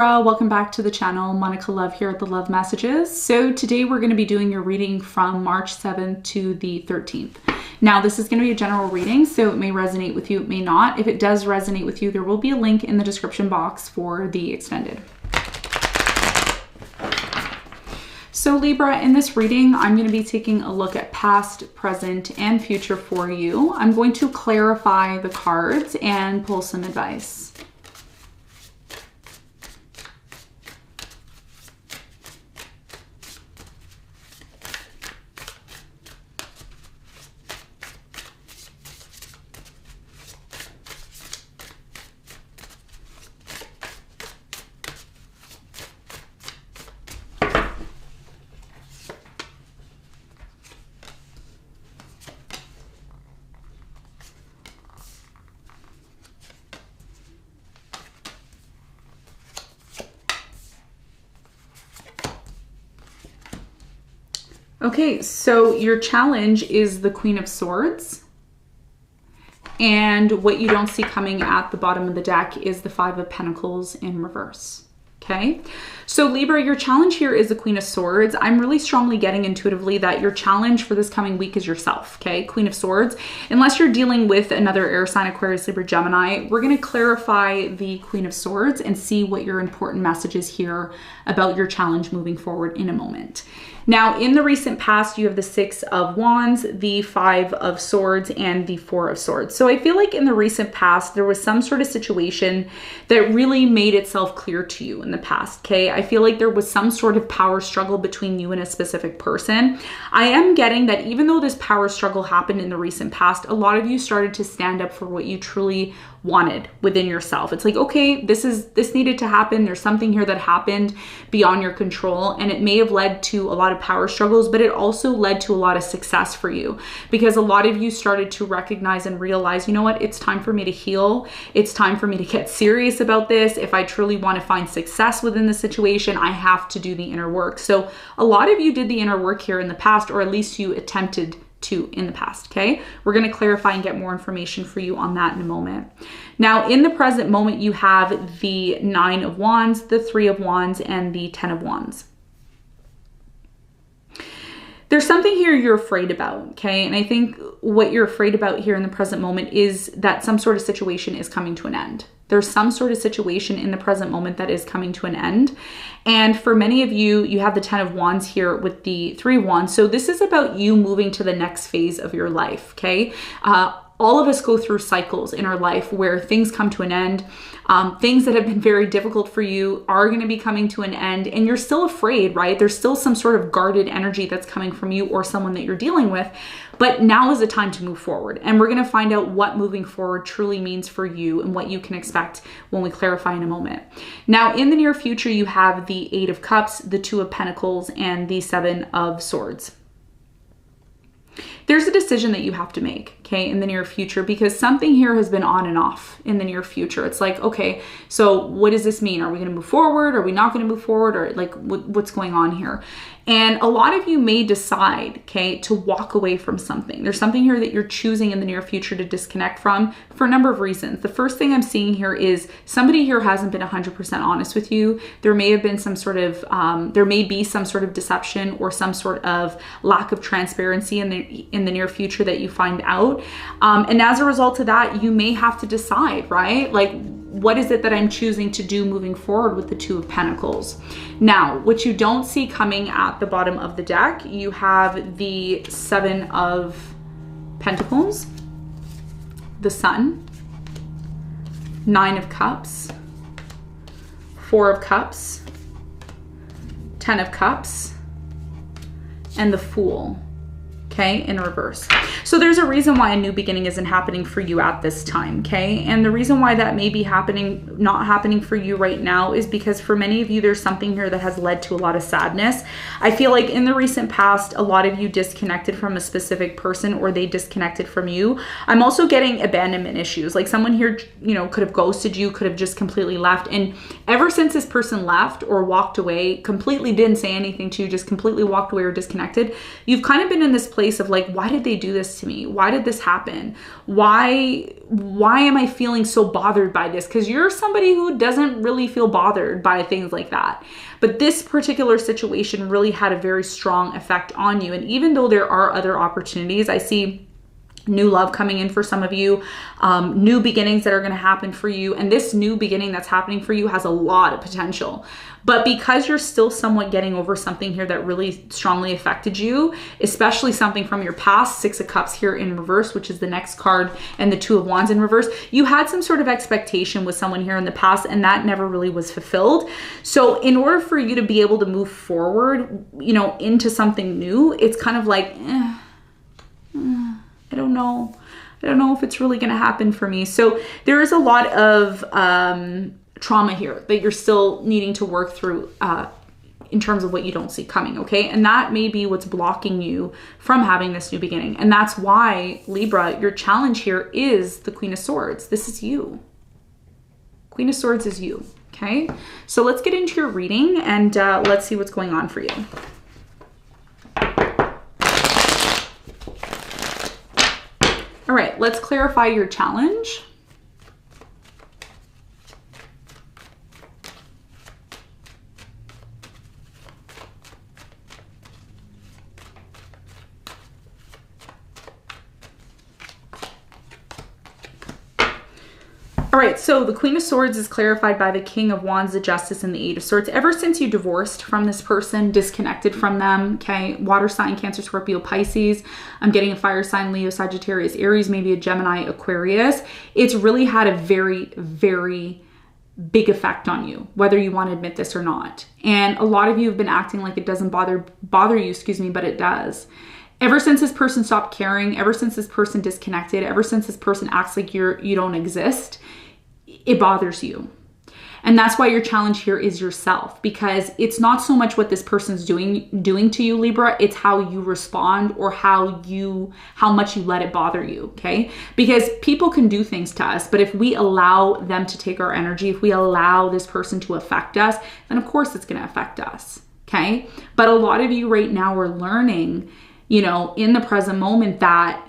Welcome back to the channel. Monica Love here at the Love Messages. So today we're going to be doing your reading from March 7th to the 13th. Now this is going to be a general reading, so it may resonate with you, it may not. If it does resonate with you, there will be a link in the description box for the extended. So Libra, in this reading, I'm going to be taking a look at past, present, and future for you. I'm going to clarify the cards and pull some advice. Okay, so your challenge is the Queen of Swords. And what you don't see coming at the bottom of the deck is the Five of Pentacles in reverse. Okay, so Libra, your challenge here is the Queen of Swords. I'm really strongly getting intuitively that your challenge for this coming week is yourself, okay? Queen of Swords. Unless you're dealing with another air sign, Aquarius, Libra, Gemini, we're going to clarify the Queen of Swords and see what your important message is here about your challenge moving forward in a moment. Now, in the recent past, you have the Six of Wands, the Five of Swords, and the Four of Swords. So I feel like in the recent past, there was some sort of situation that really made itself clear to you in the past, okay? I feel like there was some sort of power struggle between you and a specific person. I am getting that even though this power struggle happened in the recent past, a lot of you started to stand up for what you truly wanted within yourself. It's like, okay, this needed to happen. There's something here that happened beyond your control, and it may have led to a lot of power struggles, but it also led to a lot of success for you because a lot of you started to recognize and realize, you know what, it's time for me to heal. It's time for me to get serious about this. If I truly want to find success within the situation, I have to do the inner work. So a lot of you did the inner work here in the past, or at least you attempted to in the past, okay? We're going to clarify and get more information for you on that in a moment. Now, in the present moment, you have the Nine of Wands, the Three of Wands, and the Ten of Wands. There's something here you're afraid about, okay? And I think what you're afraid about here in the present moment is that some sort of situation is coming to an end. There's some sort of situation in the present moment that is coming to an end. And for many of you, you have the Ten of Wands here with the Three of Wands. So this is about you moving to the next phase of your life, okay? All of us go through cycles in our life where things come to an end. Things that have been very difficult for you are going to be coming to an end, and you're still afraid, right? There's still some sort of guarded energy that's coming from you or someone that you're dealing with, but now is the time to move forward. And we're going to find out what moving forward truly means for you and what you can expect when we clarify in a moment. Now, in the near future, you have the Eight of Cups, the Two of Pentacles, and the Seven of Swords. There's a decision that you have to make, okay, in the near future, because something here has been on and off in the near future. It's like, okay, so what does this mean? Are we going to move forward? Are we not going to move forward? Or like, what's going on here? And a lot of you may decide, okay, to walk away from something. There's something here that you're choosing in the near future to disconnect from for a number of reasons. The first thing I'm seeing here is somebody here hasn't been 100% honest with you. There may have been some sort of, there may be some sort of deception or some sort of lack of transparency in the near future that you find out. And as a result of that, you may have to decide, right? Like, what is it that I'm choosing to do moving forward with the Two of Pentacles? Now, what you don't see coming at the bottom of the deck, you have the Seven of Pentacles, the Sun, Nine of Cups, Four of Cups, Ten of Cups, and the Fool. Okay, in reverse. So there's a reason why a new beginning isn't happening for you at this time, okay? And the reason why that may be not happening for you right now is because for many of you, there's something here that has led to a lot of sadness. I feel like in the recent past, a lot of you disconnected from a specific person or they disconnected from you. I'm also getting abandonment issues. Like someone here, you know, could have ghosted you, could have just completely left. And ever since this person left or walked away, completely didn't say anything to you, just completely walked away or disconnected, you've kind of been in this place place of like, why did they do this to me? Why did this happen? Why am I feeling so bothered by this? Because you're somebody who doesn't really feel bothered by things like that. But this particular situation really had a very strong effect on you. And even though there are other opportunities, I see new love coming in for some of you, new beginnings that are going to happen for you. And this new beginning that's happening for you has a lot of potential. But because you're still somewhat getting over something here that really strongly affected you, especially something from your past, 6 of Cups here in reverse, which is the next card, and the 2 of Wands in reverse, you had some sort of expectation with someone here in the past, and that never really was fulfilled. So in order for you to be able to move forward, you know, into something new, it's kind of like, I don't know. I don't know if it's really going to happen for me. So there is a lot of trauma here that you're still needing to work through in terms of what you don't see coming, okay? And that may be what's blocking you from having this new beginning. And that's why, Libra, your challenge here is the Queen of Swords. This is you. Queen of Swords is you, okay? So let's get into your reading and let's see what's going on for you. All right, let's clarify your challenge. All right, so the Queen of Swords is clarified by the King of Wands, the Justice, and the 8 of Swords. Ever since you divorced from this person, disconnected from them, okay, water sign, Cancer, Scorpio, Pisces, I'm getting a fire sign, Leo, Sagittarius, Aries, maybe a Gemini, Aquarius. It's really had a very, very big effect on you, whether you want to admit this or not. And a lot of you have been acting like it doesn't bother you, but it does. Ever since this person stopped caring, ever since this person disconnected, ever since this person acts like you don't exist, it bothers you. And that's why your challenge here is yourself, because it's not so much what this person's doing to you, Libra, it's how you respond or how much you let it bother you, okay? Because people can do things to us, but if we allow them to take our energy, if we allow this person to affect us, then of course it's going to affect us, okay? But a lot of you right now are learning, you know, in the present moment that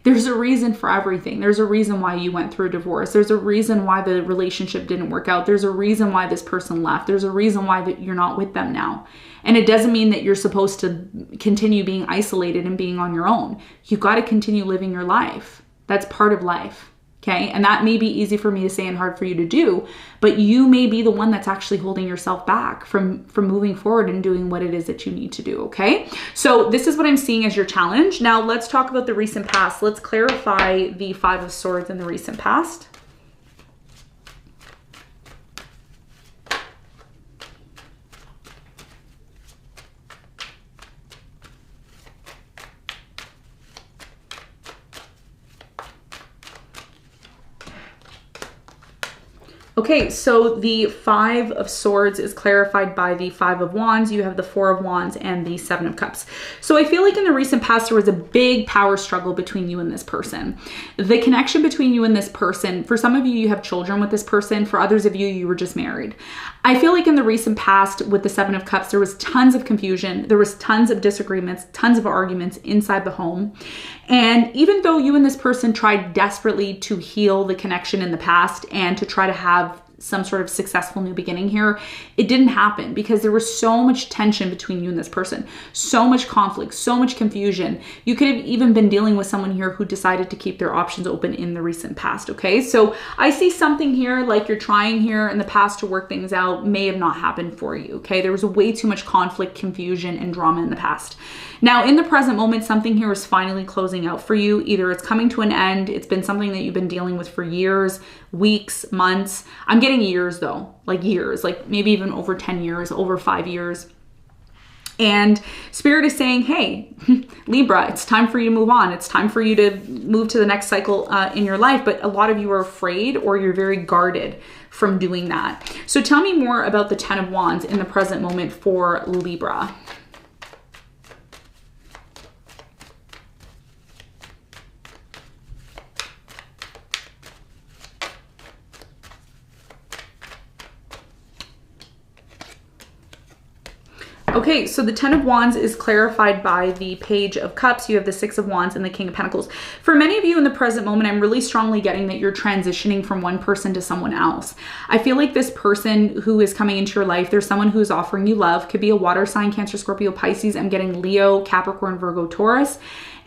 there's a reason for everything. There's a reason why you went through a divorce. There's a reason why the relationship didn't work out. There's a reason why this person left. There's a reason why that you're not with them now. And it doesn't mean that you're supposed to continue being isolated and being on your own. You've got to continue living your life. That's part of life. Okay. And that may be easy for me to say and hard for you to do, but you may be the one that's actually holding yourself back from moving forward and doing what it is that you need to do. Okay. So this is what I'm seeing as your challenge. Now let's talk about the recent past. Let's clarify the 5 of Swords in the recent past. Okay, so the 5 of Swords is clarified by the 5 of Wands. You have the 4 of Wands and the 7 of Cups. So I feel like in the recent past, there was a big power struggle between you and this person. The connection between you and this person, for some of you, you have children with this person. For others of you, you were just married. I feel like in the recent past with the 7 of Cups, there was tons of confusion. There was tons of disagreements, tons of arguments inside the home. And even though you and this person tried desperately to heal the connection in the past and to try to have some sort of successful new beginning here, it didn't happen because there was so much tension between you and this person, so much conflict, so much confusion. You could have even been dealing with someone here who decided to keep their options open in the recent past, okay? So I see something here like you're trying here in the past to work things out may have not happened for you, okay? There was way too much conflict, confusion, and drama in the past. Now, in the present moment, something here is finally closing out for you. Either it's coming to an end, it's been something that you've been dealing with for years, weeks, months. I'm getting years though, like years, like maybe even over 10 years, over 5 years. And Spirit is saying, hey, Libra, it's time for you to move on. It's time for you to move to the next cycle in your life. But a lot of you are afraid or you're very guarded from doing that. So tell me more about the 10 of Wands in the present moment for Libra. Okay, so the 10 of Wands is clarified by the Page of Cups. You have the 6 of Wands and the King of Pentacles. For many of you in the present moment, I'm really strongly getting that you're transitioning from one person to someone else. I feel like this person who is coming into your life, there's someone who's offering you love. Could be a water sign, Cancer, Scorpio, Pisces. I'm getting Leo, Capricorn, Virgo, Taurus.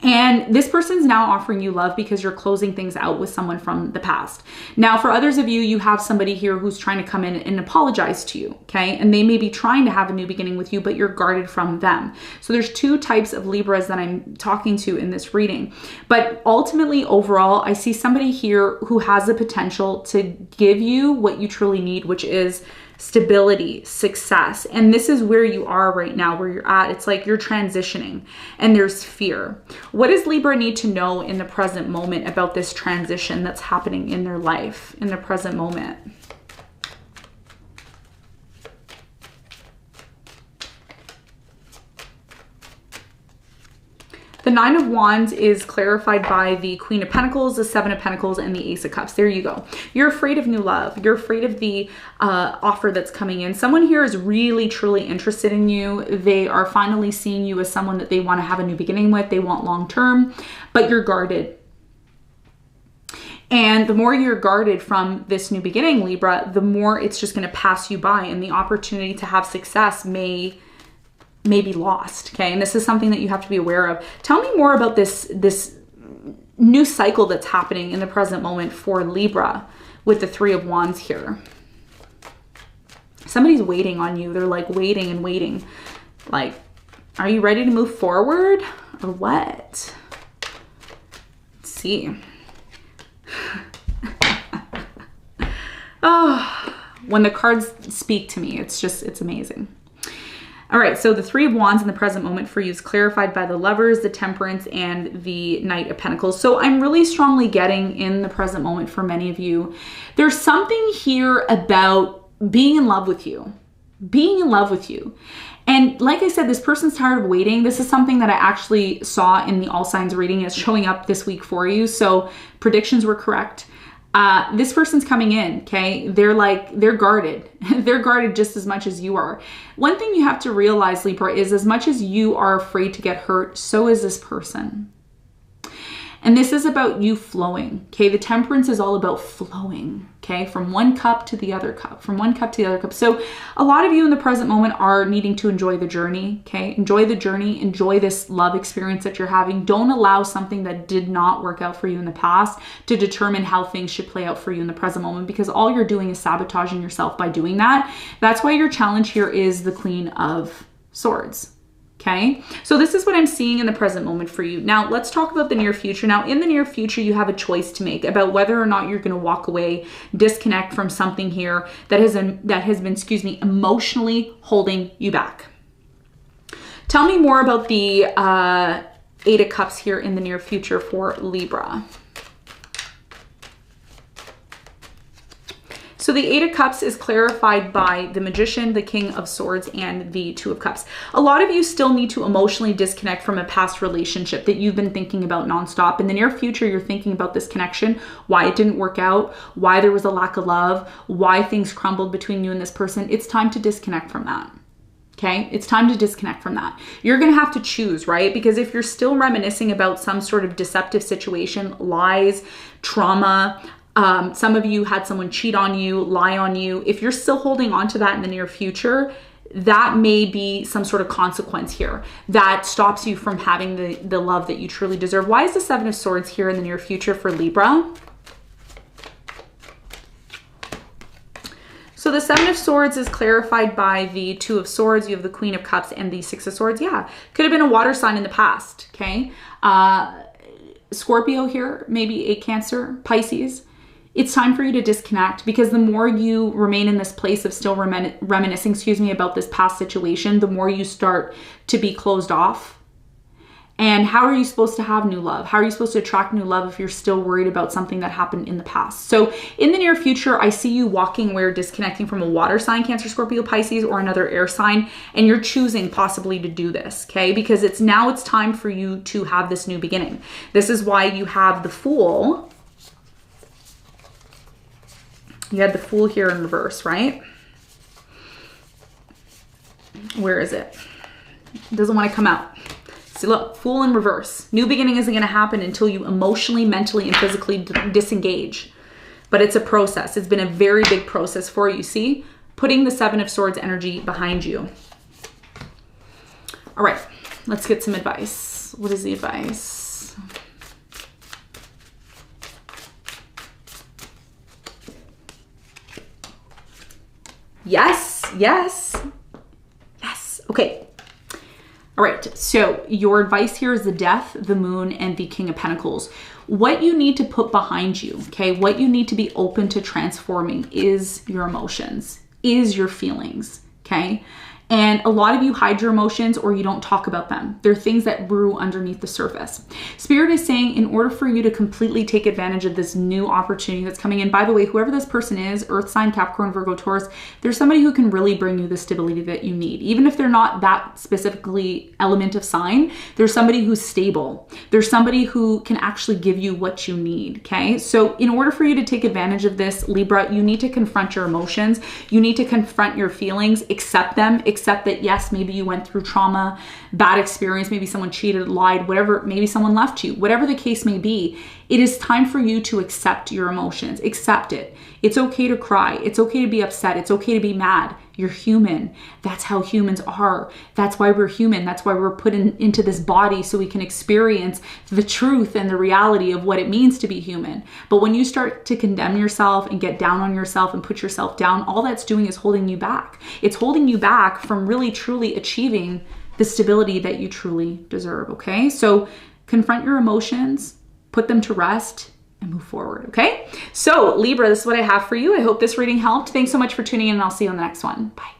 And this person's now offering you love because you're closing things out with someone from the past. Now, for others of you, you have somebody here who's trying to come in and apologize to you, okay? And they may be trying to have a new beginning with you, but you're guarded from them. So there's two types of Libras that I'm talking to in this reading. But ultimately, overall, I see somebody here who has the potential to give you what you truly need, which is stability, success. And this is where you are right now, where you're at. It's like you're transitioning and there's fear. What does Libra need to know in the present moment about this transition that's happening in their life in the present moment? The 9 of Wands is clarified by the Queen of Pentacles, the 7 of Pentacles, and the Ace of Cups. There you go. You're afraid of new love. You're afraid of the offer that's coming in. Someone here is really, truly interested in you. They are finally seeing you as someone that they want to have a new beginning with. They want long-term, but you're guarded. And the more you're guarded from this new beginning, Libra, the more it's just going to pass you by, and the opportunity to have success may be lost, okay? And this is something that you have to be aware of. Tell me more about this new cycle that's happening in the present moment for Libra with the 3 of Wands here. Somebody's waiting on you. They're like waiting and waiting. Like, are you ready to move forward or what? Let's see. Oh, when the cards speak to me, it's amazing. All right, so the 3 of Wands in the present moment for you is clarified by the Lovers, the Temperance, and the Knight of Pentacles. So I'm really strongly getting in the present moment for many of you, there's something here about being in love with you. Being in love with you. And like I said, this person's tired of waiting. This is something that I actually saw in the All Signs reading is showing up this week for you. So predictions were correct. This person's coming in, okay? They're guarded. They're guarded just as much as you are. One thing you have to realize, Libra, is as much as you are afraid to get hurt, so is this person. And this is about you flowing, okay? The Temperance is all about flowing, okay? From one cup to the other cup, from one cup to the other cup. So a lot of you in the present moment are needing to enjoy the journey, okay? Enjoy the journey, enjoy this love experience that you're having. Don't allow something that did not work out for you in the past to determine how things should play out for you in the present moment, because all you're doing is sabotaging yourself by doing that. That's why your challenge here is the Queen of Swords. Okay, so this is what I'm seeing in the present moment for you. Now, let's talk about the near future. Now, in the near future, you have a choice to make about whether or not you're going to walk away, disconnect from something here that has been, excuse me, emotionally holding you back. Tell me more about the 8 of Cups here in the near future for Libra. So the 8 of Cups is clarified by the Magician, the King of Swords, and the 2 of Cups. A lot of you still need to emotionally disconnect from a past relationship that you've been thinking about nonstop. In the near future, you're thinking about this connection, why it didn't work out, why there was a lack of love, why things crumbled between you and this person. It's time to disconnect from that. Okay, it's time to disconnect from that. You're going to have to choose, right? Because if you're still reminiscing about some sort of deceptive situation, lies, trauma, some of you had someone cheat on you, lie on you. If you're still holding on to that in the near future, that may be some sort of consequence here that stops you from having the love that you truly deserve. Why is the 7 of Swords here in the near future for Libra? So the 7 of Swords is clarified by the 2 of Swords. You have the Queen of Cups and the 6 of Swords. Yeah, could have been a water sign in the past, okay? Scorpio here, maybe a Cancer, Pisces. It's time for you to disconnect, because the more you remain in this place of still reminiscing, excuse me, about this past situation, the more you start to be closed off. And how are you supposed to have new love? How are you supposed to attract new love if you're still worried about something that happened in the past? So in the near future, I see you walking where disconnecting from a water sign, Cancer, Scorpio, Pisces, or another air sign, and you're choosing possibly to do this, okay? Because it's time for you to have this new beginning. This is why you have the Fool. You had the Fool here in reverse, right? Where is it? It doesn't want to come out. See, look, Fool in reverse. New beginning isn't going to happen until you emotionally, mentally, and physically disengage. But it's a process. It's been a very big process for you. See, putting the Seven of Swords energy behind you. All right, let's get some advice. What is the advice? Yes, yes, yes. Okay. All right, so your advice here is the Death, the Moon, and the King of Pentacles. What you need to put behind you, okay, what you need to be open to transforming is your emotions, is your feelings, okay? And a lot of you hide your emotions or you don't talk about them. They're things that brew underneath the surface. Spirit is saying in order for you to completely take advantage of this new opportunity that's coming in, by the way, whoever this person is, Earth sign, Capricorn, Virgo, Taurus, there's somebody who can really bring you the stability that you need. Even if they're not that specifically element of sign, there's somebody who's stable. There's somebody who can actually give you what you need, okay? So in order for you to take advantage of this, Libra, you need to confront your emotions. You need to confront your feelings, accept them, accept that yes, maybe you went through trauma, bad experience, maybe someone cheated, lied, whatever, maybe someone left you, whatever the case may be. It is time for you to accept your emotions. Accept it. It's okay to cry. It's okay to be upset. It's okay to be mad. You're human. That's how humans are. That's why we're human. That's why we're put into this body so we can experience the truth and the reality of what it means to be human. But when you start to condemn yourself and get down on yourself and put yourself down, all that's doing is holding you back. It's holding you back from really truly achieving the stability that you truly deserve, okay? So confront your emotions, put them to rest, and move forward, okay? So Libra, this is what I have for you. I hope this reading helped. Thanks so much for tuning in, and I'll see you on the next one. Bye.